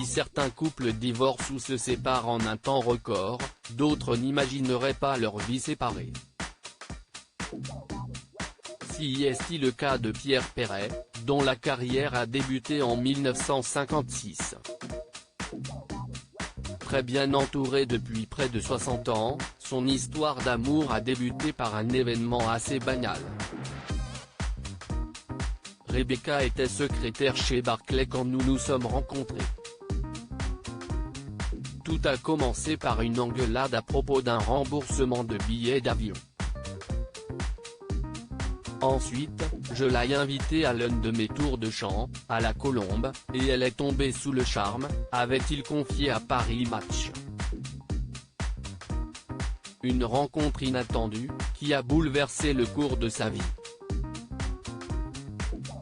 Si certains couples divorcent ou se séparent en un temps record, d'autres n'imagineraient pas leur vie séparée. Si est le cas de Pierre Perret, dont la carrière a débuté en 1956. Très bien entouré depuis près de 60 ans, son histoire d'amour a débuté par un événement assez banal. Rebecca était secrétaire chez Barclays quand nous nous sommes rencontrés. Tout a commencé par une engueulade à propos d'un remboursement de billets d'avion. Ensuite, je l'ai invitée à l'un de mes tours de chant, à la Colombe, et elle est tombée sous le charme, avait-il confié à Paris Match. Une rencontre inattendue, qui a bouleversé le cours de sa vie.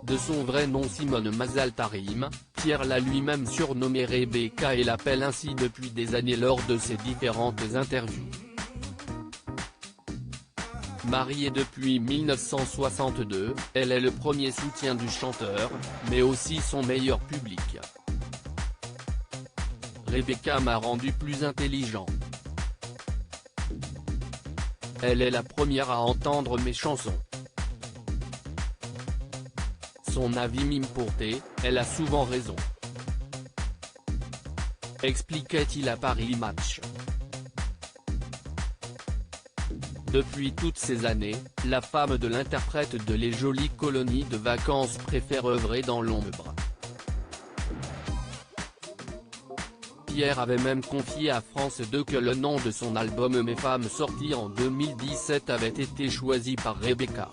De son vrai nom Simone Mazal Tarim, Pierre l'a lui-même surnommée Rebecca et l'appelle ainsi depuis des années lors de ses différentes interviews. Mariée depuis 1962, elle est le premier soutien du chanteur, mais aussi son meilleur public. Rebecca m'a rendu plus intelligent. Elle est la première à entendre mes chansons. Son avis m'importait, elle a souvent raison. Expliquait-il à Paris Match. Depuis toutes ces années, la femme de l'interprète de Les Jolies Colonies de Vacances préfère œuvrer dans l'ombre. Pierre avait même confié à France 2 que le nom de son album Mes Femmes sorti en 2017 avait été choisi par Rebecca.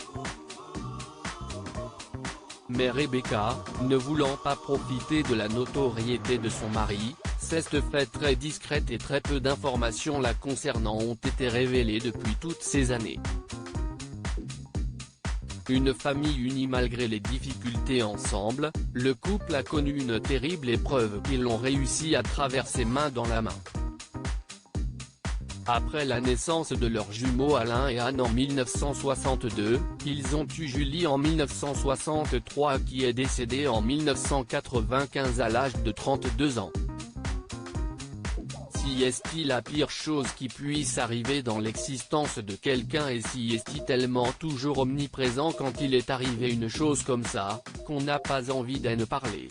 Mais Rebecca, ne voulant pas profiter de la notoriété de son mari, s'est faite très discrète et très peu d'informations la concernant ont été révélées depuis toutes ces années. Une famille unie malgré les difficultés ensemble, le couple a connu une terrible épreuve qu'ils ont réussi à traverser main dans la main. Après la naissance de leurs jumeaux Alain et Anne en 1962, ils ont eu Julie en 1963 qui est décédée en 1995 à l'âge de 32 ans. Si est-il la pire chose qui puisse arriver dans l'existence de quelqu'un et si est-il tellement toujours omniprésent quand il est arrivé une chose comme ça, qu'on n'a pas envie d'en parler.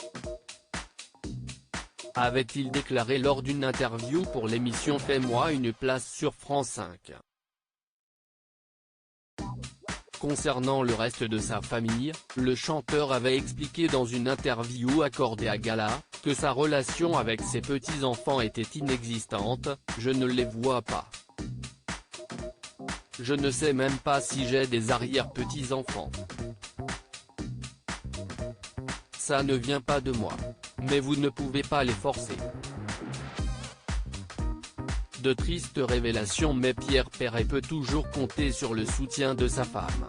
Avait-il déclaré lors d'une interview pour l'émission Fais-moi une place sur France 5. Concernant le reste de sa famille, le chanteur avait expliqué dans une interview accordée à Gala, que sa relation avec ses petits-enfants était inexistante, je ne les vois pas. Je ne sais même pas si j'ai des arrière-petits-enfants. Ça ne vient pas de moi. Mais vous ne pouvez pas les forcer. De tristes révélations mais Pierre Perret peut toujours compter sur le soutien de sa femme.